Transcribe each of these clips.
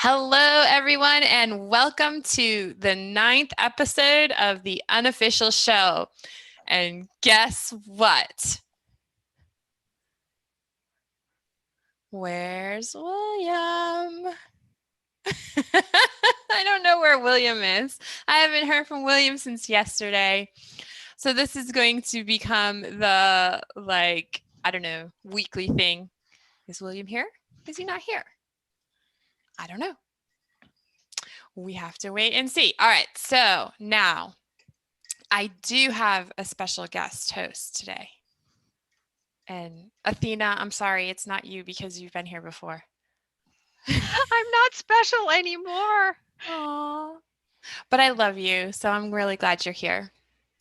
Hello, everyone, and welcome to the 9th episode of the Unofficial show. And guess what? Where's William? I don't know where William is. I haven't heard from William since yesterday. So this is going to become the, weekly thing. Is William here? Is he not here? I don't know. We have to wait and see. All right, so now I do have a special guest host today. And Athena, I'm sorry, it's not you because you've been here before. I'm not special anymore. Aww. But I love you, so I'm really glad you're here.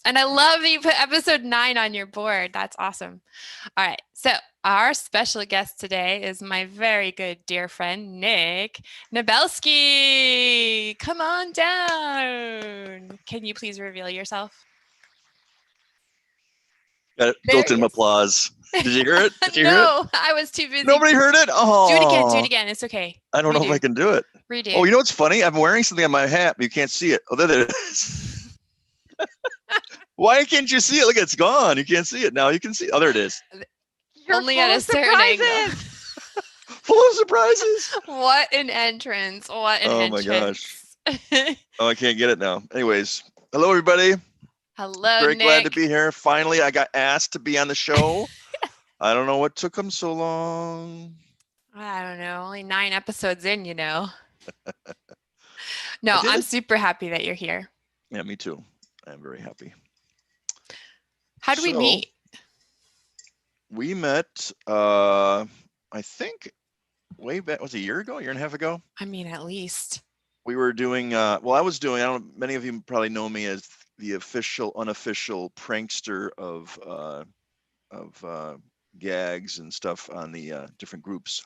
And I love that you put episode 9 on your board. That's awesome. All right, so our special guest today is my very good dear friend, Nick Nebelsky. Come on down. Can you please reveal yourself? Built-in applause. Did you hear it? Did you hear it? No, I was too busy. Nobody heard it? Oh. Do it again. It's okay. I don't know if I can do it. Redo. Oh, you know what's funny? I'm wearing something on my hat, but you can't see it. Oh, there it is. Why can't you see it? Look, it's gone. You can't see it now. You can see. Oh, there it is. You're only at a certain angle. Full of surprises. What an entrance. What an entrance. Oh, my gosh. Oh, I can't get it now. Anyways, hello, everybody. Hello, Very Nick. glad to be here. Finally, I got asked to be on the show. I don't know what took them so long. I don't know. Only 9 episodes in, you know. No, I'm super happy that you're here. Yeah, me too. I'm very happy. How do we meet? We met, I think, way back. Was it a year ago? A year and a half ago? I mean, at least. We were doing. I was doing. I don't. Many of you probably know me as the unofficial prankster of gags and stuff on the different groups.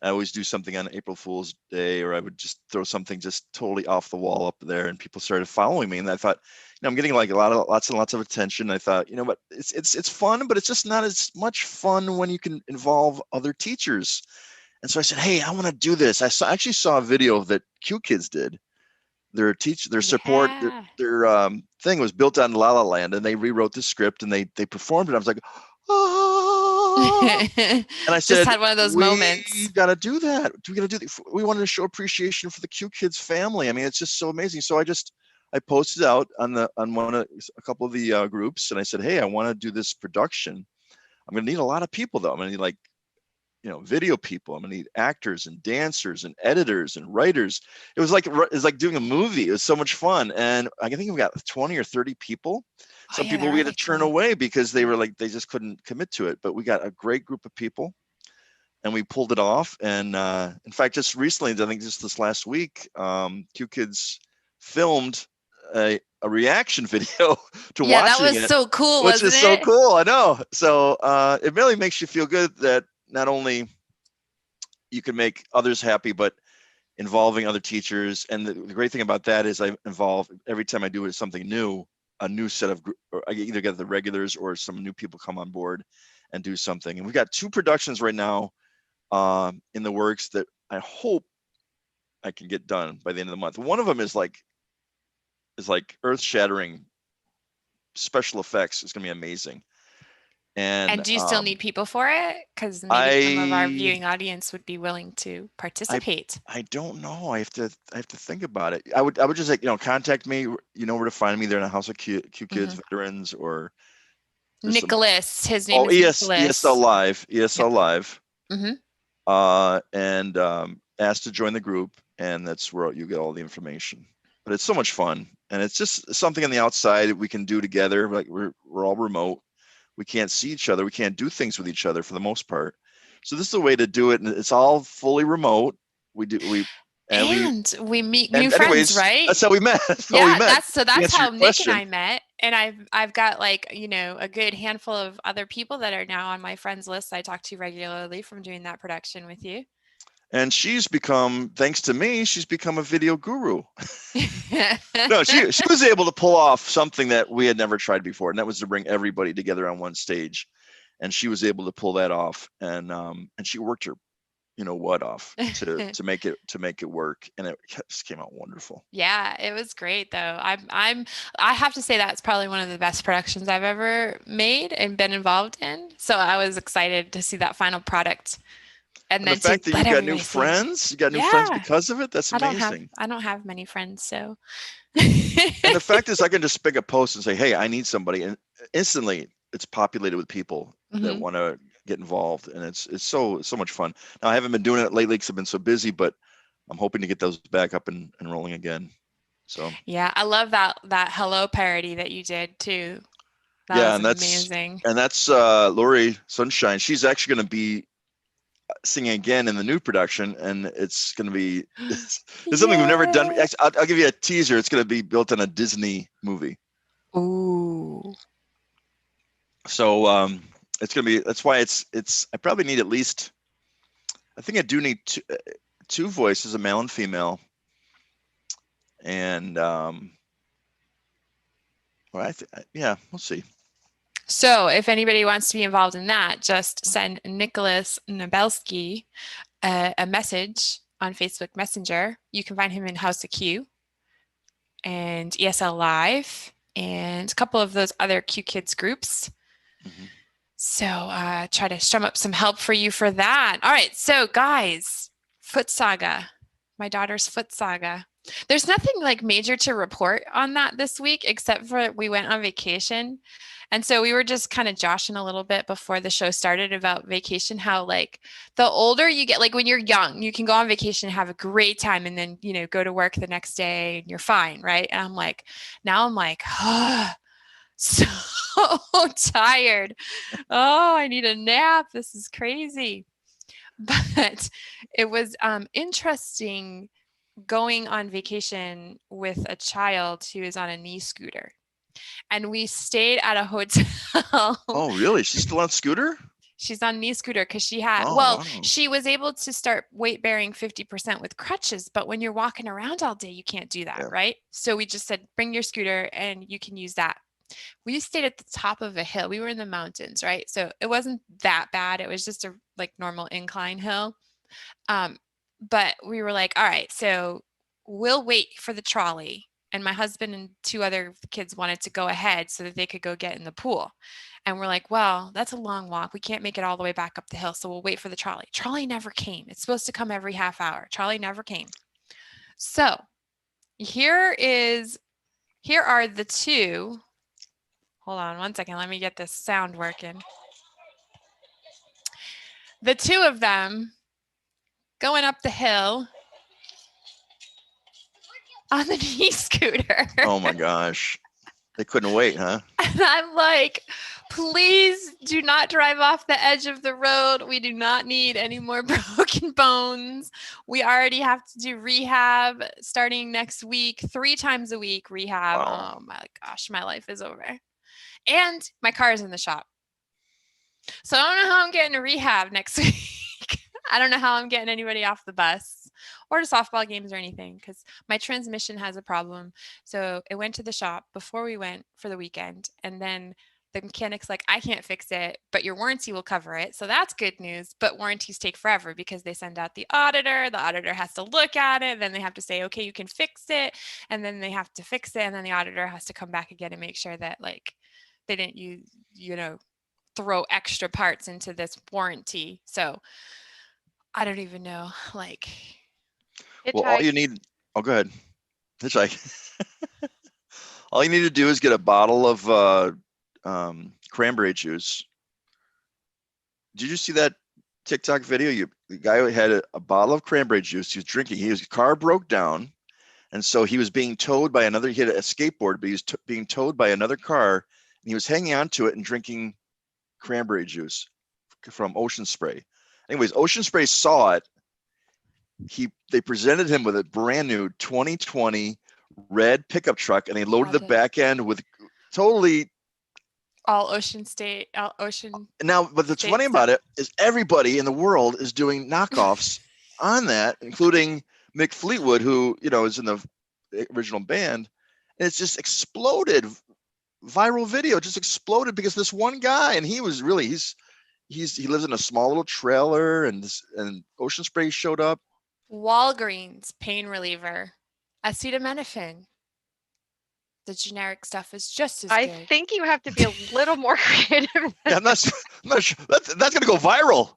I always do something on April Fool's Day, or I would just throw something just totally off the wall up there, and people started following me. And I thought, I'm getting like lots and lots of attention. I thought, but it's fun, but it's just not as much fun when you can involve other teachers. And so I said, hey, I want to do this. I actually saw a video that Q Kids did. Their support, their thing was built on La La Land, and they rewrote the script and they performed it. I was like, oh. And I said, just had one of those moments. We got to do that. We wanted to show appreciation for the Q Kids family. I mean, it's just so amazing. So I posted out on a couple of the groups, and I said, hey, I want to do this production. I'm going to need a lot of people, though. I'm going to need video people. I'm going to need actors and dancers and editors and writers. It was like doing a movie. It was so much fun. And I think we got 20 or 30 people. Some people we had to turn away because they just couldn't commit to it. But we got a great group of people, and we pulled it off. And in fact, just recently, I think just this last week, Q Kids filmed a reaction video to watching it. Yeah, that was so cool, which is so cool. I know. So it really makes you feel good that not only you can make others happy, but involving other teachers. And the great thing about that is I involve, every time I do it, something new, a new set of, or I either get the regulars or some new people come on board and do something. And we've got 2 productions right now in the works that I hope I can get done by the end of the month. One of them is like earth-shattering special effects. It's going to be amazing. And do you still need people for it? Because maybe some of our viewing audience would be willing to participate. I don't know. I have to think about it. I would just contact me. You know where to find me. They're in a House of Q Kids veterans, or Nicholas. His name is Nicholas. ESL Live. ESL Live. Mm-hmm. And asked to join the group, and that's where you get all the information. But it's so much fun, and it's just something on the outside that we can do together. Like we're all remote. We can't see each other. We can't do things with each other for the most part. So this is a way to do it, and it's all fully remote. We meet new friends, right? That's how we met. That's how Nick and I met. And I've got a good handful of other people that are now on my friends list I talk to regularly from doing that production with you. And she's become, thanks to me, she's become a video guru. No, she was able to pull off something that we had never tried before, and that was to bring everybody together on one stage. And she was able to pull that off, and she worked her what off to make it work, and it just came out wonderful. Yeah, it was great though. I have to say that's probably one of the best productions I've ever made and been involved in. So I was excited to see that final product, and And then the fact to that you let got new everybody see it. friends, Yeah, because of it, that's amazing. I don't have many friends, so. And the fact is, I can just pick a post and say, "Hey, I need somebody," and instantly it's populated with people that Mhm. want to get involved, and it's so much fun. Now I haven't been doing it lately because I've been so busy, but I'm hoping to get those back up and rolling again. So Yeah, I love that hello parody that you did too. That yeah, was and amazing. that's Lori Sunshine. She's actually going to be singing again in the new production, and it's going to be it's something we've never done. Yay. I'll give you a teaser. It's going to be built on a Disney movie. Ooh. So it's going to be. That's why it's. I probably need at least. I think I do need two voices, a male and female, and well, yeah, we'll see. So if anybody wants to be involved in that, just send Nicholas Nebelsky a message on Facebook Messenger. You can find him in House of Q and ESL Live and a couple of those other Q Kids groups. Mm-hmm. So try to strum up some help for you for that. All right, so guys, Foot Saga, my daughter's Foot Saga. There's nothing like major to report on that this week, except for we went on vacation. And so we were just kind of joshing a little bit before the show started about vacation, how like the older you get, like when you're young, you can go on vacation and have a great time and then, go to work the next day and you're fine, right? And I'm like, now I'm like, so tired. Oh, I need a nap. This is crazy. But it was interesting going on vacation with a child who is on a knee scooter. And we stayed at a hotel. Oh, really? She's still on scooter? She's on knee scooter because she had, wow. she was able to start weight bearing 50% with crutches, but when you're walking around all day, you can't do that, right? So we just said, bring your scooter and you can use that. We stayed at the top of a hill. We were in the mountains, right? So it wasn't that bad. It was just a like normal incline hill. But we were like, all right, so we'll wait for the trolley. And my husband and two other kids wanted to go ahead so that they could go get in the pool. And we're like, well, that's a long walk. We can't make it all the way back up the hill. So we'll wait for the trolley. Trolley never came. It's supposed to come every half hour. Trolley never came. So here are the two. Hold on one second. Let me get this sound working. The two of them going up the hill on the knee scooter. Oh my gosh. They couldn't wait, huh? And I'm like, please do not drive off the edge of the road. We do not need any more broken bones. We already have to do rehab starting next week, 3 times a week rehab. Wow. Oh my gosh, my life is over. And my car is in the shop. So I don't know how I'm getting to rehab next week. I don't know how I'm getting anybody off the bus or to softball games or anything because my transmission has a problem. So it went to the shop before we went for the weekend. And then the mechanic's like, I can't fix it, but your warranty will cover it. So that's good news. But warranties take forever because they send out the auditor. The auditor has to look at it. Then they have to say, okay, you can fix it. And then they have to fix it. And then the auditor has to come back again and make sure that like they didn't throw extra parts into this warranty. So I don't even know, like. Well, all you need, go ahead. Hitchhike. All you need to do is get a bottle of cranberry juice. Did you see that TikTok video? The guy had a bottle of cranberry juice. He was drinking. His car broke down. And so he was being towed by another, he had a skateboard, but he was being towed by another car. And he was hanging on to it and drinking cranberry juice from Ocean Spray. Anyways, Ocean Spray saw it. They presented him with a brand new 2020 red pickup truck, and they loaded the back end with totally all Ocean State, all Ocean. Now, but what's funny about it is everybody in the world is doing knockoffs on that, including Mick Fleetwood, who is in the original band, and it's just exploded. Viral video just exploded because this one guy, and he's he lives in a small little trailer, and Ocean Spray showed up. Walgreens pain reliever, acetaminophen. The generic stuff is just as I good. think you have to be a little more creative. Yeah, I'm not sure. That's gonna go viral.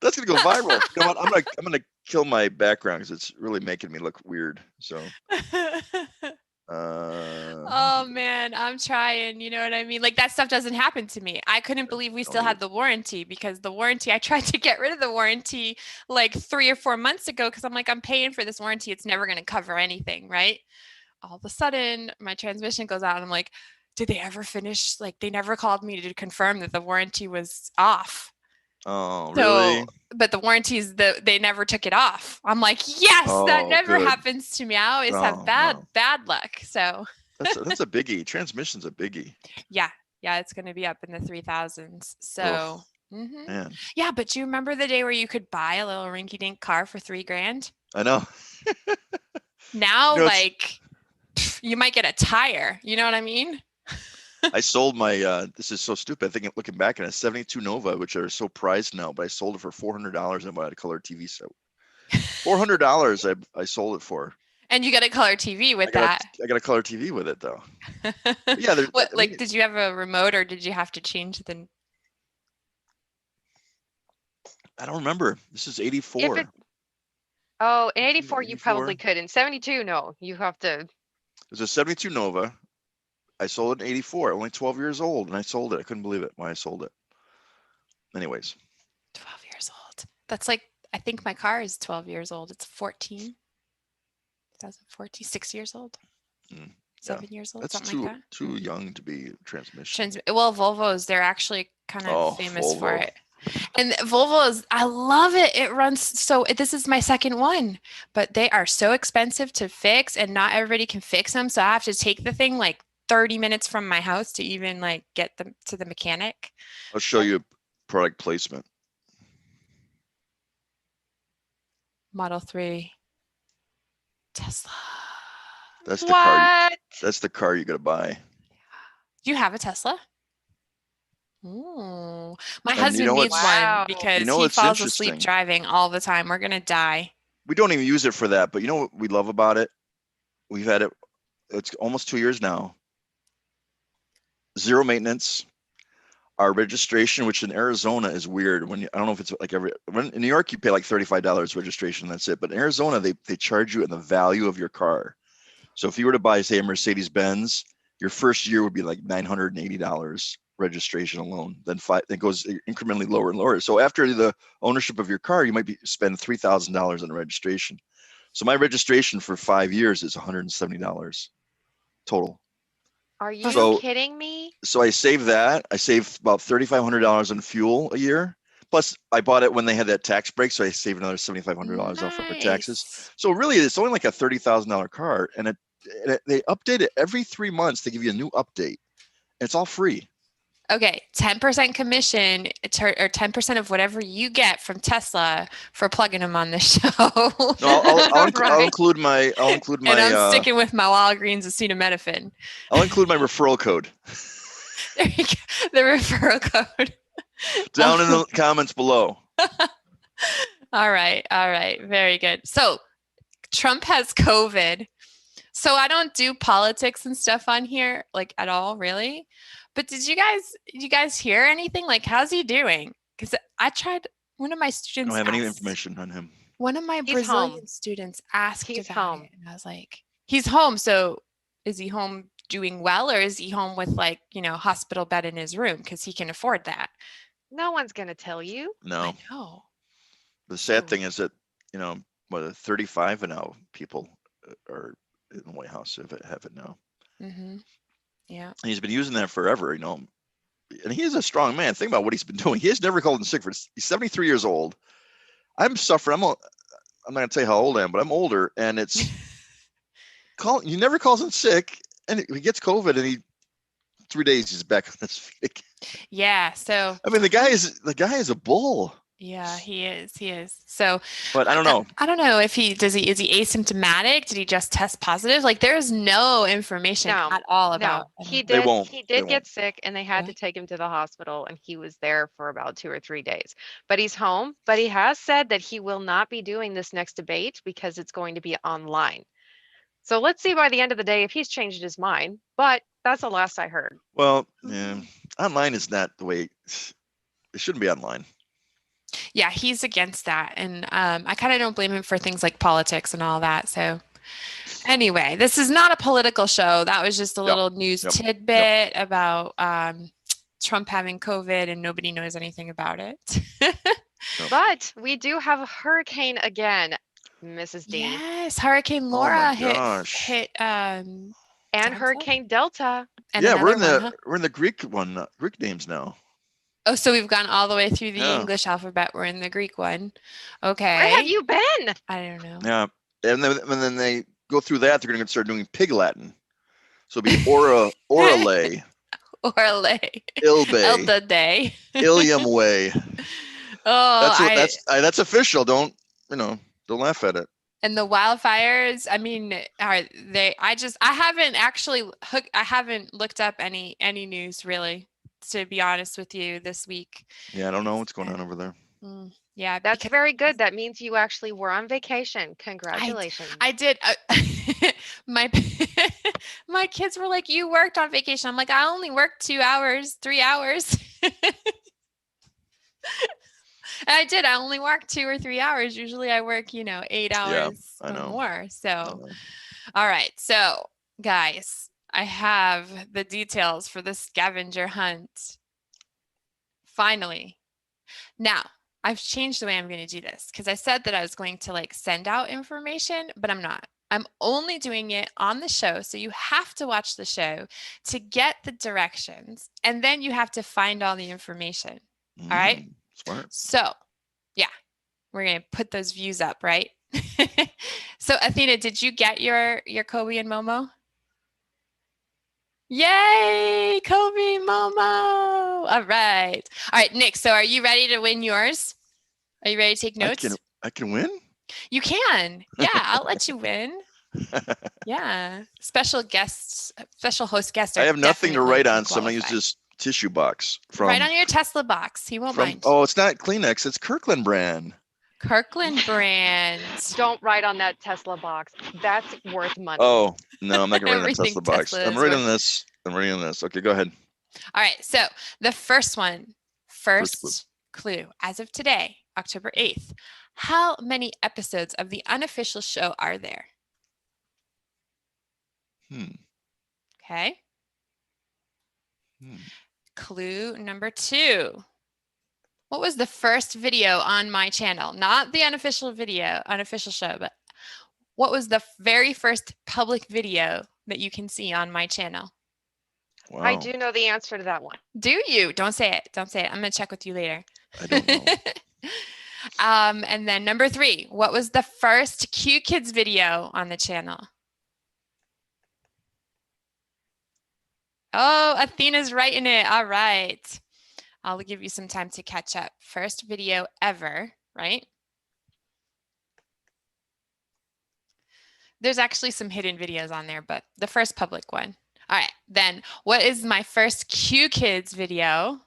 That's gonna go viral. You know what? I'm gonna kill my background because it's really making me look weird. So Oh man, I'm trying. You know what I mean? Like that stuff doesn't happen to me. I couldn't believe we still had the warranty, because the warranty, I tried to get rid of the warranty like 3 or 4 months ago, because I'm like, I'm paying for this warranty. It's never going to cover anything, right? All of a sudden, my transmission goes out, and I'm like, did they ever finish? Like, they never called me to confirm that the warranty was off. Oh, really? But the warranties, they never took it off. I'm like, yes, that Oh, never good. happens to me. I always have Oh, bad luck. So that's a biggie. Transmission's a biggie. yeah, it's going to be up in the 3000s. So Man, yeah, but do you remember the day where you could buy a little rinky-dink car for $3,000? I know. Now, You know, like, you might get a tire. You know what I mean? I sold my this is so stupid. I think looking back at a 72 Nova, which are so prized now, but I sold it for $400 and bought a color TV set. $400 I sold it for. And you got a color TV with that. I got a color TV with it though. Yeah, what, like, did you have a remote, or did you have to change the? I don't remember. This is 84. In 84 you probably could. In 72, no. You have to. It was a 72 Nova. I sold it in 84, only 12 years old, and I sold it. I couldn't believe it why I sold it. Anyways. 12 years old. That's like, I think my car is 12 years old. It's 2014, 6 years old. 7 years old, that's something like that. Too young to be transmission. Well, Volvos, they're actually kind of famous Volvo. for it. And Volvos, I love it. It runs so, this is my second one, but they are so expensive to fix, and not everybody can fix them. So I have to take the thing like 30 minutes from my house to even like get them to the mechanic. I'll show you product placement. Model 3 Tesla. That's the car. That's the car you got to buy. Do you have a Tesla? Ooh. My husband needs one because he falls asleep driving all the time. We're gonna die. We don't even use it for that, but you know what we love about it? We've had it. It's almost 2 years now. Zero maintenance. Our registration, which in Arizona is weird. I don't know if it's like in New York you pay like $35 registration, that's it. But in Arizona they charge you in the value of your car. So if you were to buy, say, a Mercedes-Benz, your first year would be like $980 registration alone. Then it goes incrementally lower and lower. So after the ownership of your car, you might spend $3,000 on registration. So my registration for 5 years is $170 total. Are you kidding me? So I saved that. I saved about $3,500 on fuel a year. Plus, I bought it when they had that tax break, so I saved another $7,500 off for taxes. So really, it's only like a $30,000 car, and they update it every 3 months. They give you a new update, and it's all free. Okay, 10% commission or 10% of whatever you get from Tesla for plugging them on the show. No, I'll include my. And I'm sticking with my Walgreens acetaminophen. I'll include my referral code. There you go. The referral code. Down in the comments below. All right. Very good. So Trump has COVID. So I don't do politics and stuff on here, like, at all, really. But did you guys hear anything? Like, how's he doing? Because I tried, one of my students I don't have any information on him. One of my Brazilian students asked about it, and I was like, he's home. So is he home doing well, or is he home with, like, hospital bed in his room because he can afford that? No one's going to tell you. No. I know. The sad thing is that, 35 and now people are in the White House have it now. Mm-hmm. Yeah. And he's been using that forever, and he is a strong man. Think about what he's been doing. He has never called in sick. He's 73 years old. I'm suffering. I'm not going to tell you how old I am, but I'm older, and it's he never calls in sick, and he gets COVID, and 3 days he's back on his feet. Yeah. So I mean, the guy is a bull. Yeah, he is. He is. So, But I don't know. I don't know if is he asymptomatic? Did he just test positive? Like there's no information No, at all no, about he anything. They did. won't. He They did won't. get sick, and they had to Okay. take him to the hospital, and he was there for about 2 or 3 days. But he's home. But he has said that he will not be doing this next debate because it's going to be online. So let's see by the end of the day if he's changed his mind. But that's the last I heard. Well, yeah, online is not the way. It shouldn't be online. Yeah, he's against that. And I kind of don't blame him for things like politics and all that. So anyway, this is not a political show. That was just a Yep, little news yep, tidbit about Trump having COVID and nobody knows anything about it. But we do have a hurricane again, Mrs. D, Yes, Hurricane Oh my Laura gosh. hit and Atlanta Hurricane Delta. and Yeah, we're another in one, the huh? we're in the Greek one, Greek names now. Oh, so we've gone all the way through the Yeah. English alphabet. We're in the Greek one. Where Okay. have you been? I don't know. Yeah, and then they go through that. They're going to start doing Pig Latin. So it'll be Orale, Orle. Ilbe, Elda Day. Ilium Way. Oh, That's official. Don't laugh at it. and the wildfires, I mean, are they I haven't I haven't looked up any news really, to be honest with you, this week. Yeah, I don't know what's going on over there. Yeah, That's because very good. That means you actually were on vacation. Congratulations. I did my my kids were like, "You worked on vacation." I'm like, "I only worked 2 hours, 3 hours." And I did. I only worked 2 or 3 hours. Usually I work, 8 hours I or know. more. I So, know. all right. So, guys, I have the details for the scavenger hunt. Finally. Now, I've changed the way I'm going to do this because I said that I was going to like send out information, but I'm not. I'm only doing it on the show. So you have to watch the show to get the directions, and then you have to find all the information. All right. Smart. So, yeah, we're going to put those views up, right? So, Athena, did you get your Kobe and Momo? Yay, Kobe, Momo. All right. All right, Nick, so are you ready to win yours? Are you ready to take notes? I can win? You can. Yeah, I'll let you win. Yeah. Special host guests are I have nothing to write definitely on, so I'm going to use qualified. this tissue box Write on your Tesla box. He won't mind. Oh, it's not Kleenex, it's Kirkland brand. Kirkland brand. Don't write on that Tesla box. That's worth money. Oh, no, I'm not going to write on that Everything Tesla box. Tesla I'm is writing worth. this. Okay, go ahead. All right. So the first one, First clue. As of today, October 8th, how many episodes of the Unofficial show are there? Okay. Clue number 2. What was the first video on my channel? Not the unofficial show, but what was the very first public video that you can see on my channel? Wow. I do know the answer to that one. Do you? Don't say it. Don't say it. I'm going to check with you later. I don't know. And then number 3, what was the first Q Kids video on the channel? Oh, Athena's writing it. All right. I'll give you some time to catch up. First video ever, right? There's actually some hidden videos on there, but the first public one. All right. Then what is my first Q Kids video?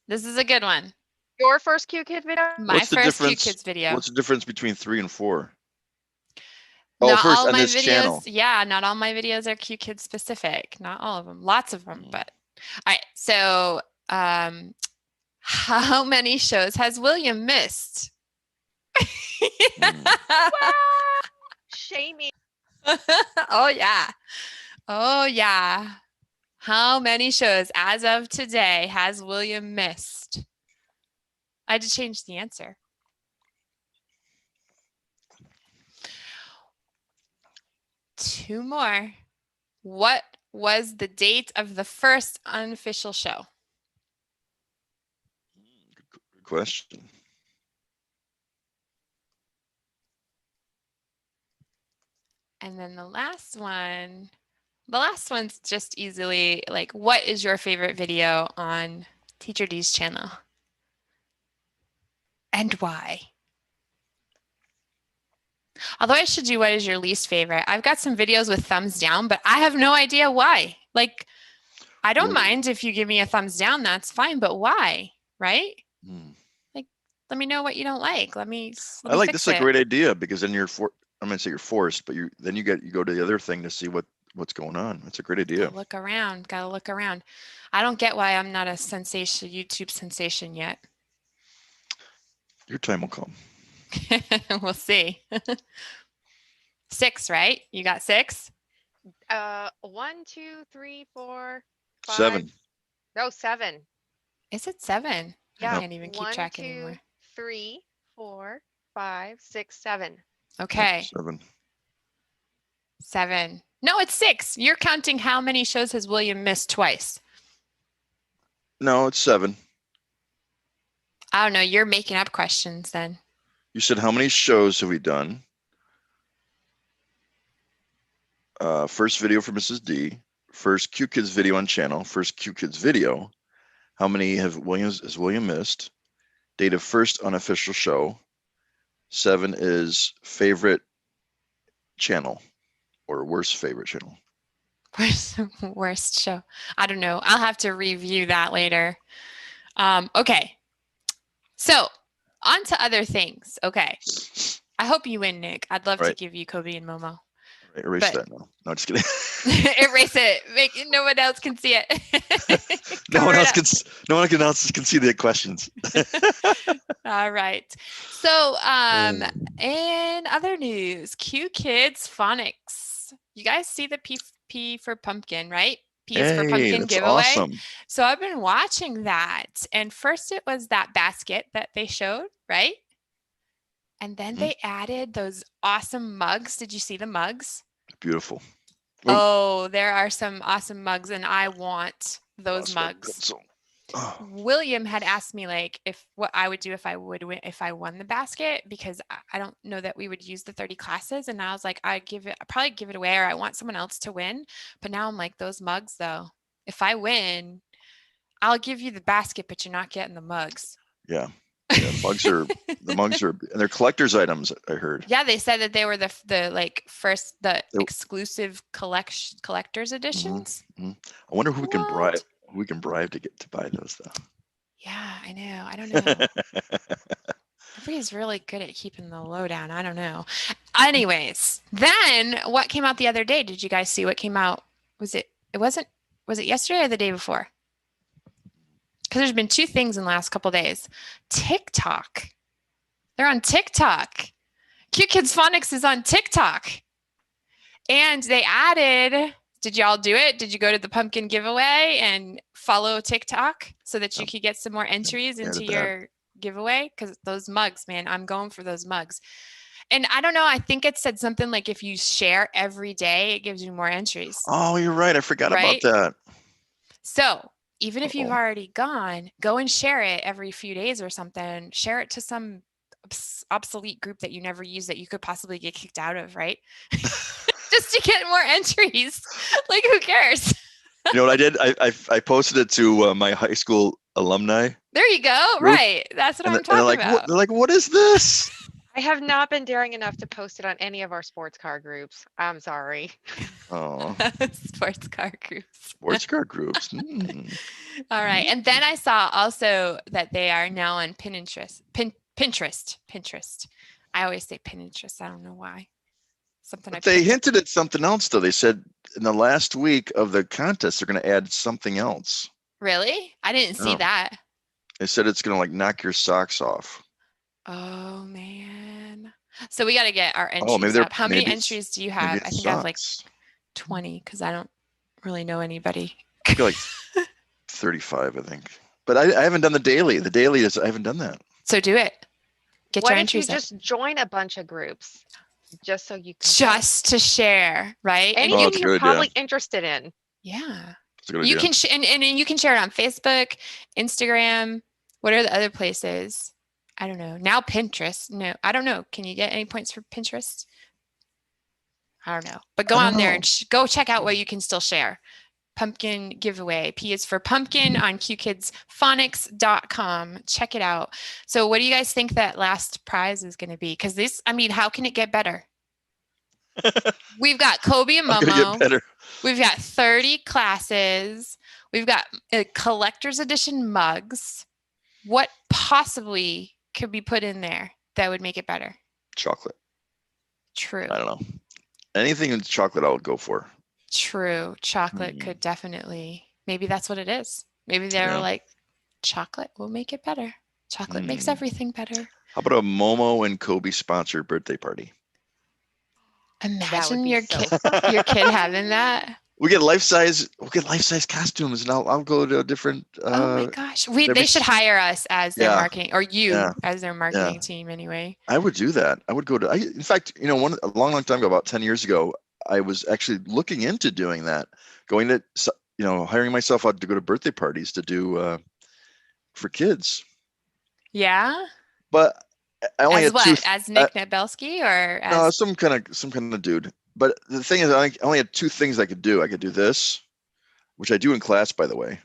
This is a good one. Your first Q Kid video? My first Q Kids video. What's the difference between 3 and 4? Not first all on my this videos, channel. Yeah, not all my videos are Q Kids specific. Not all of them. Lots of them, but all right. So, how many shows has William missed? Shaming. Oh yeah. Oh yeah. How many shows as of today has William missed? I had to change the answer. Two more. What was the date of the first unofficial show? Good question. And then the last one, the last one's just easily like, what is your favorite video on Teacher Dee's channel? And why? Although I should do what is your least favorite. I've got some videos with thumbs down, but I have no idea why. Like, I don't Really? mind if you give me a thumbs down, that's fine, but why? Right? Hmm. Like, let me know what you don't like. Let me I like fix this is a it. great idea because then I'm gonna say you're forced, but you go to the other thing to see what's going on. That's a great idea. Gotta look around. I don't get why I'm not a YouTube sensation yet. Your time will come. We'll see. 6, right? You got 6? 1, 2, 3, 4, 5. 7. No, 7. Is it 7? Yeah. I can't even keep 1, track 2, anymore. 3, 4, 5, 6, 7. Okay. 7. No, it's 6. You're counting how many shows has William missed twice? No, it's 7. I don't know. You're making up questions then. You said how many shows have we done? First video for Mrs. D. First Q Kids video on channel. First Q Kids video. Has William missed? Date of first unofficial show. 7 is favorite channel or worst favorite channel. Worst show. I don't know. I'll have to review that later. Okay. So on to other things. Okay. I hope you win, Nick. I'd love to give you Kobe and Momo. Right, erase that now. No, just kidding. Erase it. No one else can see it. no one else can see the questions. All right. So in other news, Q Kids Phonics. You guys see the P for pumpkin, right? P is for pumpkin giveaway. Awesome. So I've been watching that. And first it was that basket that they showed, right? And then they added those awesome mugs. Did you see the mugs? Beautiful. Oh, there are some awesome mugs, and I want those mugs. William had asked me like what I would do if I won the basket, because I don't know that we would use the 30 classes, and I was like, I'd probably give it away, or I want someone else to win. But now I'm like, those mugs though, if I win, I'll give you the basket, but you're not getting the mugs. Yeah. The mugs are, and they're collector's items, I heard. Yeah, they said that they were the exclusive collector's editions. I wonder who we can bribe to buy those though. Yeah, I know. I don't know. Everybody's really good at keeping the lowdown. I don't know. Anyways, then what came out the other day? Did you guys see what came out? Was it yesterday or the day before? Because there's been 2 things in the last couple days. TikTok. They're on TikTok. Q Kids Phonics is on TikTok. And they added, did y'all do it? Did you go to the pumpkin giveaway and follow TikTok so that you could get some more entries into your giveaway? Because those mugs, man, I'm going for those mugs. And I don't know, I think it said something like if you share every day, it gives you more entries. Oh, you're right. I forgot about that. So even if you've already gone, go and share it every few days or something. Share it to some obsolete group that you never use that you could possibly get kicked out of, right? Just to get more entries. Like, who cares? You know what I did? I posted it to my high school alumni. There you go. Group. Right. That's what I'm talking about. They're like, what is this? I have not been daring enough to post it on any of our sports car groups. I'm sorry. Oh. Sports car groups. Sports car groups. All right. And then I saw also that they are now on Pinterest. Pinterest. I always say Pinterest. I don't know why. They hinted at something else, though. They said in the last week of the contest, they're going to add something else. Really? I didn't see that. They said it's going to knock your socks off. Oh, man. So we got to get our entries up. How many entries do you have? I think I have like 20 because I don't really know anybody. I feel like 35, I think. But I haven't done the daily. The daily I haven't done that. So do it. Get your entries up. What if you just join a bunch of groups just so you can to share, right? Anything you're probably interested in. Yeah. You can and you can share it on Facebook, Instagram. What are the other places? I don't know. Now Pinterest. No, I don't know. Can you get any points for Pinterest? I don't know. But go I on don't there know. and go check out what you can still share. Pumpkin giveaway. P is for pumpkin on qkidsphonics.com. Check it out. So what do you guys think that last prize is going to be? Because this, I mean, how can it get better? We've got Kobe and I'm gonna get Momo. better. We've got 30 classes. We've got collector's edition mugs. What possibly could be put in there that would make it better? Chocolate. True. I don't know. Anything in chocolate, I would go for. True. Chocolate could definitely, maybe that's what it is. Maybe they're like, chocolate will make it better. Chocolate makes everything better. How about a Momo and Kobe sponsored birthday party? Imagine be your so your kid having that. We'll get life-size costumes, and I'll go to a different. Oh my gosh. They should hire us as their marketing, or you as their marketing team anyway. I would do that. I would go to. In fact, a long time ago, about 10 years ago, I was actually looking into doing that, going to hiring myself out to go to birthday parties to do for kids. Yeah. But I only had two. As Nick Nebelsky or as no, some kind of dude. But the thing is, I only had two things I could do. I could do this, which I do in class, by the way.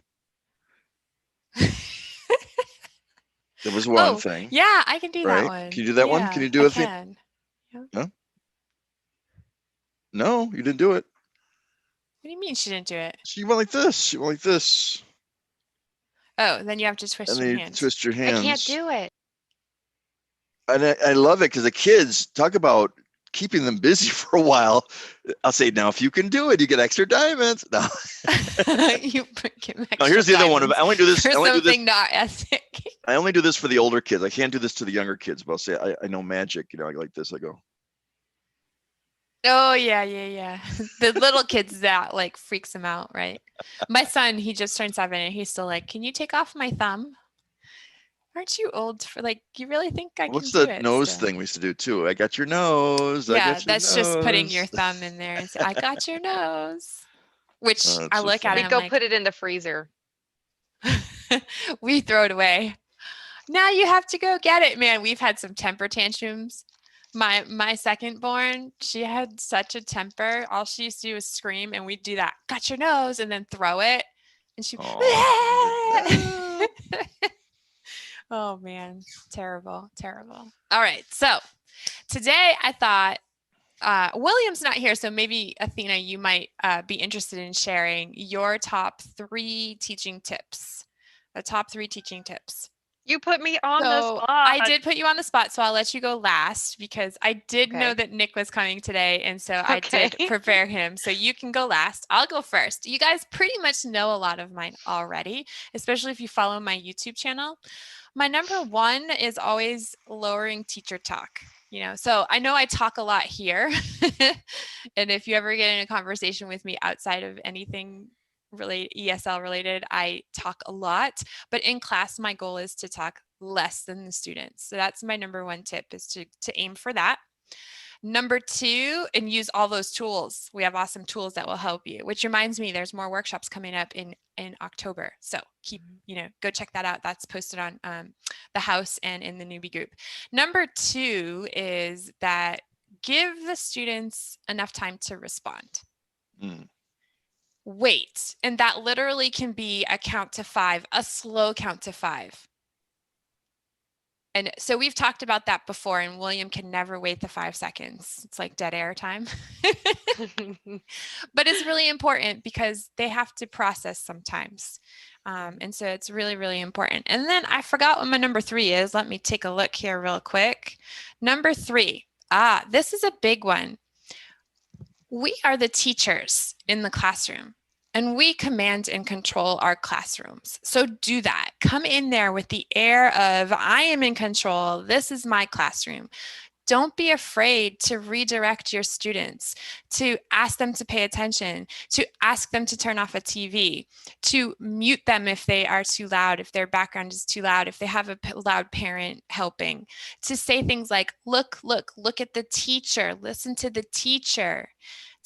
There was one thing. Yeah, I can do that one. Can you do that one? Can you do it? Can. No. No, you didn't do it. What do you mean she didn't do it? She went like this. She went like this. Oh, then you have to twist your hands. Twist your hands. I can't do it. And I love it because the kids talk about keeping them busy for a while. I'll say, now, if you can do it, you get extra diamonds. No. Here's the other one. I only do this. Not ethic. I only do this for the older kids. I can't do this to the younger kids, but I'll say, I know magic. I like this. I go. Oh, yeah. The little kids, that like freaks him out, right? My son, he just turned 7 and he's still like, can you take off my thumb? Aren't you old for you really think I can do it? What's the nose thing we used to do too? I got your nose. Yeah, that's just putting your thumb in there and say, I got your nose. Which I look at it. We go put it in the freezer. We throw it away. Now you have to go get it, man. We've had some temper tantrums. My second born, she had such a temper. All she used to do was scream, and we'd do that. Got your nose, and then throw it, and she. Oh man, terrible. All right, so today I thought William's not here, so maybe Athena, you might be interested in sharing your top 3 teaching tips. The top 3 teaching tips. You put me on the spot. I did put you on the spot, so I'll let you go last because I did know that Nick was coming today, and so I did prepare him. So you can go last. I'll go first. You guys pretty much know a lot of mine already, especially if you follow my YouTube channel. My number 1 is always lowering teacher talk. So I know I talk a lot here, and if you ever get in a conversation with me outside of anything ESL related, I talk a lot, but in class, my goal is to talk less than the students. So that's my number 1 tip, is to aim for that. Number 2, and use all those tools. We have awesome tools that will help you, which reminds me, there's more workshops coming up in October. So go check that out. That's posted on the house and in the newbie group. Number 2 is that give the students enough time to respond. Wait, and that literally can be a count to 5, a slow count to 5. And so we've talked about that before, and William can never wait the 5 seconds. It's like dead air time. But it's really important because they have to process sometimes. And so it's really, really important. And then I forgot what my number 3 is. Let me take a look here real quick. Number 3. This is a big one. We are the teachers in the classroom, and we command and control our classrooms. So do that. Come in there with the air of, I am in control. This is my classroom. Don't be afraid to redirect your students, to ask them to pay attention, to ask them to turn off a TV, to mute them if they are too loud, if their background is too loud, if they have a loud parent helping, to say things like, look at the teacher, listen to the teacher.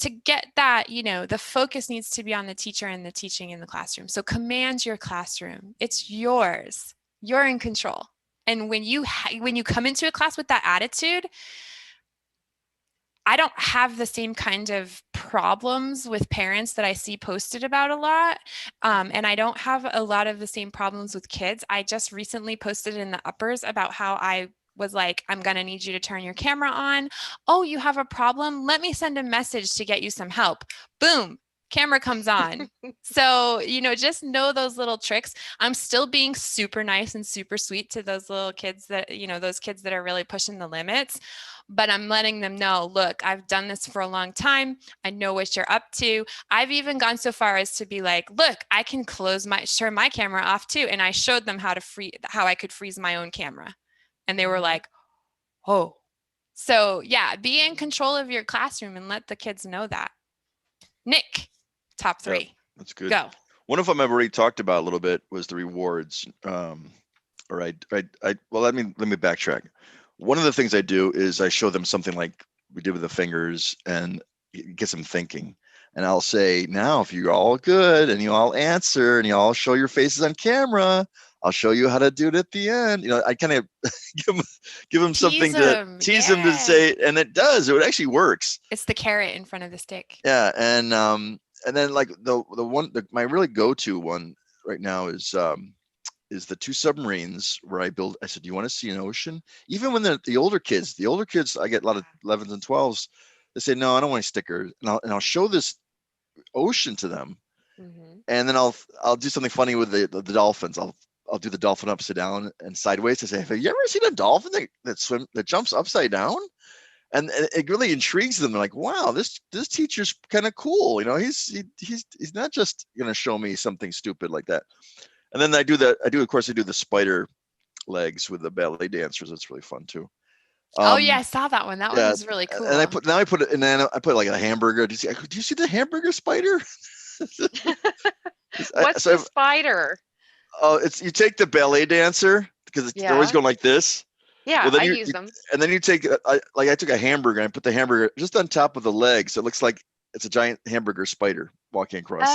To get that, the focus needs to be on the teacher and the teaching in the classroom. So command your classroom. It's yours. You're in control. And when you come into a class with that attitude, I don't have the same kind of problems with parents that I see posted about a lot. And I don't have a lot of the same problems with kids. I just recently posted in the uppers about how I was like, I'm going to need you to turn your camera on. Oh, you have a problem? Let me send a message to get you some help. Boom, camera comes on. So, just know those little tricks. I'm still being super nice and super sweet to those little kids that, those kids that are really pushing the limits. But I'm letting them know, look, I've done this for a long time. I know what you're up to. I've even gone so far as to be like, look, I can turn my camera off too. And I showed them how I could freeze my own camera. And they were like, oh. So yeah, be in control of your classroom and let the kids know that. Nick, top 3. Yep, that's good. Go. One of them I've already talked about a little bit was the rewards. Well, let me backtrack. One of the things I do is I show them something like we did with the fingers, and it gets them thinking. And I'll say, now, if you're all good and you all answer and you all show your faces on camera, I'll show you how to do it at the end. I kind of give them something to tease them to say, and it does. It actually works. It's the carrot in front of the stick. Yeah, and then like my really go-to one right now is the 2 submarines where I said, do you want to see an ocean? Even when the older kids, I get a lot of 11s and 12s. They say, no, I don't want any stickers. And I'll show this ocean to them. Mm-hmm. And then I'll do something funny with the dolphins. I'll do the dolphin upside down and sideways to say, have you ever seen a dolphin that jumps upside down? And it really intrigues them. They're like, wow, this teacher's kind of cool. He's not just going to show me something stupid like that. And then I do the spider legs with the ballet dancers. It's really fun too. I saw that one. That one was really cool. And I put like a hamburger. Do you see the hamburger spider? What's the spider? Oh, you take the ballet dancer because they're always going like this. Yeah, well, I use them. And then you take I took a hamburger and I put the hamburger just on top of the leg, so it looks like it's a giant hamburger spider walking across.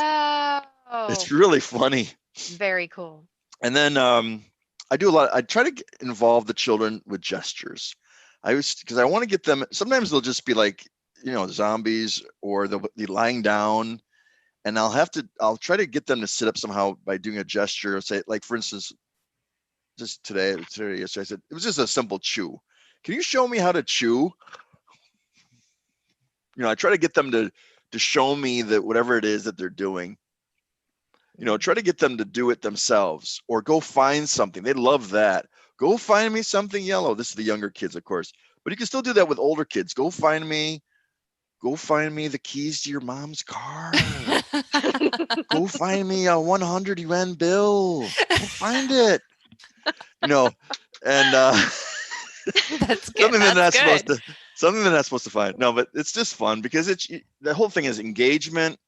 Oh, it's really funny. Very cool. And then I try to involve the children with gestures. Because I want to get them. Sometimes they'll just be like, zombies, or they'll be lying down, and I'll try to get them to sit up somehow by doing a gesture. Say, like, for instance, just yesterday, I said, it was just a simple chew. Can you show me how to chew? I try to get them to show me that whatever it is that they're doing. Try to get them to do it themselves, or go find something. They love that. Go find me something yellow. This is the younger kids, of course, but you can still do that with older kids. Go find me the keys to your mom's car. Go find me a 100 yuan bill. Go find it. And that's good. Something they're not supposed to find. No, but it's just fun because the whole thing is engagement,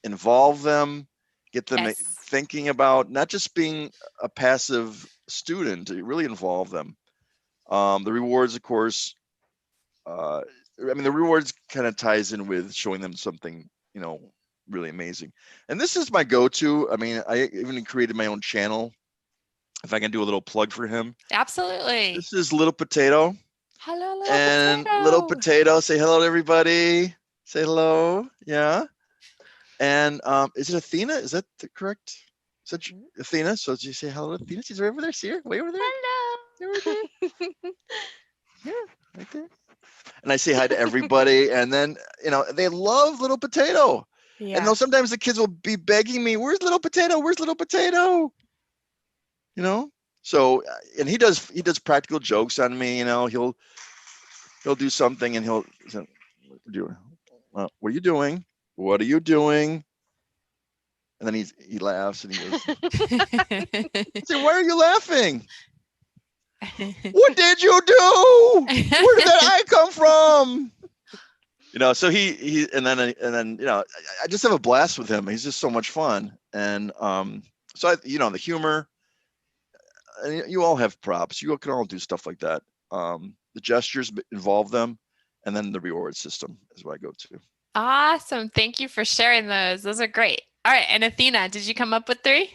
involve them, get them thinking about not just being a passive student, to really involve them. The rewards, of course, the rewards kind of ties in with showing them something, really amazing. And this is my go-to. I even created my own channel. If I can do a little plug for him. Absolutely. This is Little Potato. Hello, Little Potato. Say hello to everybody. Say hello. Yeah. And is it Athena? Is that correct? Is that Athena? So did you say hello to Athena? She's right over there. See her? Way over there. Hello. Right there. Yeah, right there. And I say hi to everybody. And then, they love Little Potato. Yeah. And sometimes the kids will be begging me, where's Little Potato? Where's Little Potato? So, and he does practical jokes on me. He'll do something and he'll say, what are you doing? What are you doing? And then he laughs and he goes, I say, why are you laughing? What did you do? Where did that eye come from? So he and then I just have a blast with him. He's just so much fun. And so the humor, you all have props. You can all do stuff like that. The gestures involve them, and then the reward system is what I go to. Awesome. Thank you for sharing those. Those are great. All right. And Athena, did you come up with 3?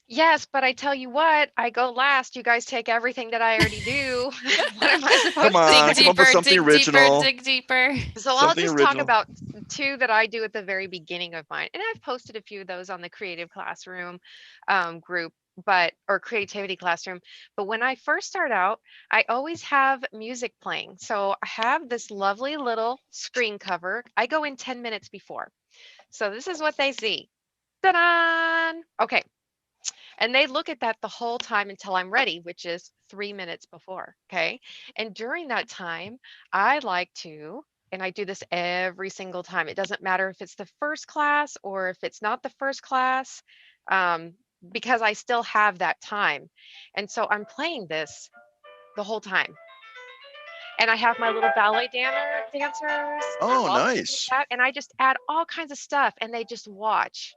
Yes, but I tell you what, I go last. You guys take everything that I already do. What am I Come supposed to on, Dig come up with deeper, something dig deeper, original. dig deeper. So I'll Something just talk original. about two that I do at the very beginning of mine. And I've posted a few of those on the Creative Classroom group, but or Creativity Classroom. But when I first start out, I always have music playing. So I have this lovely little screen cover. I go in 10 minutes before. So this is what they see. Ta-da! Okay. And they look at that the whole time until I'm ready, which is 3 minutes before. Okay. And during that time, I like to, and I do this every single time. It doesn't matter if it's the first class or if it's not the first class, um, because I still have that time. And so I'm playing this the whole time. And I have my little ballet dancers Oh, while they're doing nice. that. And I just add all kinds of stuff and they just watch.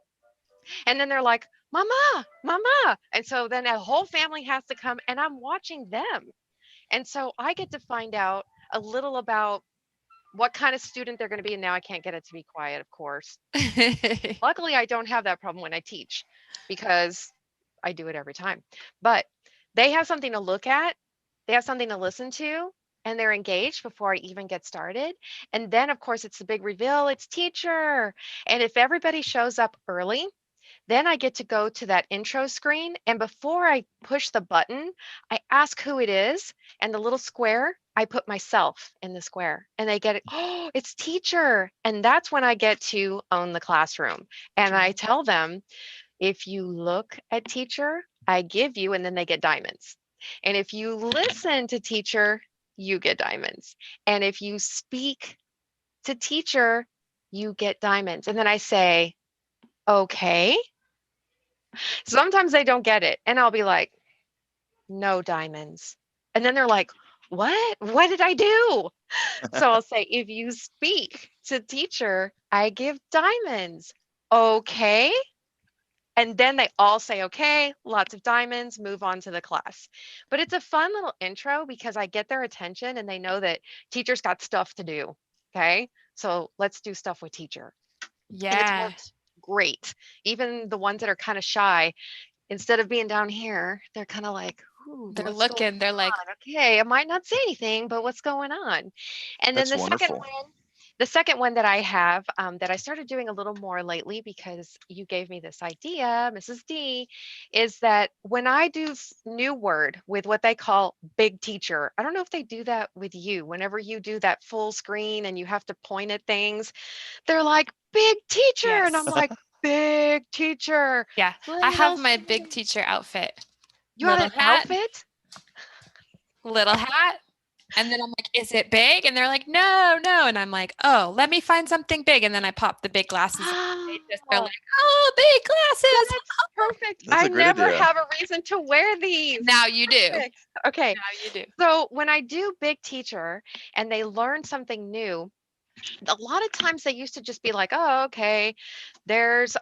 And then they're like, Mama, Mama. And so then a whole family has to come and I'm watching them. And so I get to find out a little about what kind of student they're going to be. And now I can't get it to be quiet, of course. Luckily, I don't have that problem when I teach because I do it every time. But they have something to look at, they have something to listen to, and they're engaged before I even get started. And then, of course, it's the big reveal, it's teacher. And if everybody shows up early, then I get to go to that intro screen. And before I push the button, I ask who it is. And the little square, I put myself in the square and they get it. Oh, it's teacher. And that's when I get to own the classroom. And I tell them, if you look at teacher, I give you, and then they get diamonds. And if you listen to teacher, you get diamonds. And if you speak to teacher, you get diamonds. And then I say, okay. Sometimes they don't get it, and I'll be like, "No diamonds." And then they're like, "What? What did I do?" So I'll say, "If you speak to teacher, I give diamonds." Okay. And then they all say, "Okay, lots of diamonds, move on to the class." But it's a fun little intro because I get their attention and they know that teacher's got stuff to do. Okay. So let's do stuff with teacher. And it's Yeah. worked great. Even the ones that are kind of shy, instead of being down here, they're kind of like, "Ooh, They're what's going looking, they're like, on? Okay, I might not say anything, but what's going on?" And then That's wonderful. the second one that I have that I started doing a little more lately because you gave me this idea, Mrs. D, is that when I do new word with what they call big teacher, I don't know if they do that with you. Whenever you do that full screen and you have to point at things, they're like, "Big teacher," and I'm yes. like, "Big teacher." Yeah. I have Little my big student. teacher outfit. You had Little an hat, outfit? little hat. And then I'm like, is it big? And they're like, no, no. And I'm like, oh, let me find something big. And then I pop the big glasses. They're Oh, like, oh, big glasses. that's perfect. That's I a great never idea. have a reason to wear these. Now you do. Perfect. Okay. Now you do. So when I do big teacher and they learn something new, a lot of times they used to just be like, "Oh, okay, there's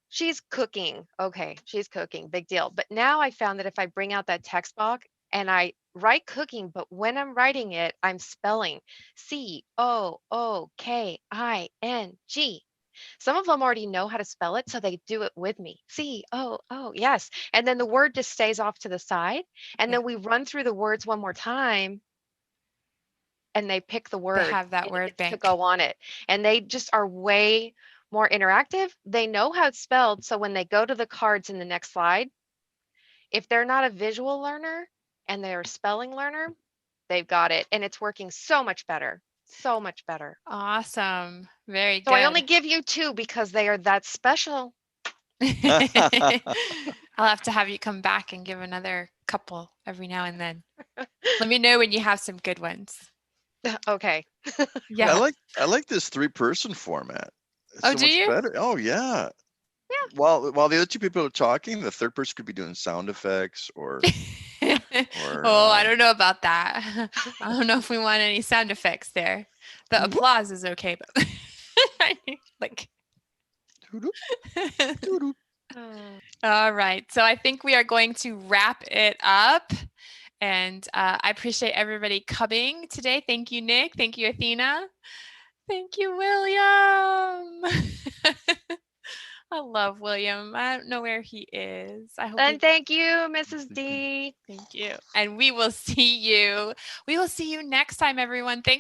she's cooking. Okay, she's cooking, big deal." But now I found that if I bring out that text box and I write cooking, but when I'm writing it, I'm spelling COOKING. Some of them already know how to spell it, so they do it with me. COO, yes. And then the word just stays off to the side. And Yeah. then we run through the words one more time and they pick the They word have that and it word gets to bank. go on it. And they just are way more interactive. They know how it's spelled. So when they go to the cards in the next slide, if they're not a visual learner and they're a spelling learner, they've got it. And it's working so much better. So much better. Awesome. Very So I only good. give you two because they are that special. I'll have to have you come back and give another couple every now and then. Let me know when you have some good ones. Okay. Yeah. I like this 3-person format. It's Oh, so do much you? better. Oh yeah. Yeah. While the other 2 people are talking, the 3rd person could be doing sound effects or Oh, I don't know about that. I don't know if we want any sound effects there. The applause is okay, but like. doo-doo, doo-doo. All right. So I think we are going to wrap it up. And I appreciate everybody coming today. Thank you, Nick. Thank you, Athena. Thank you, William. I love William. I don't know where he is. I hope And he, thank you, Mrs. Thank you. D. thank you. And we will see you. We will see you next time, everyone. Thanks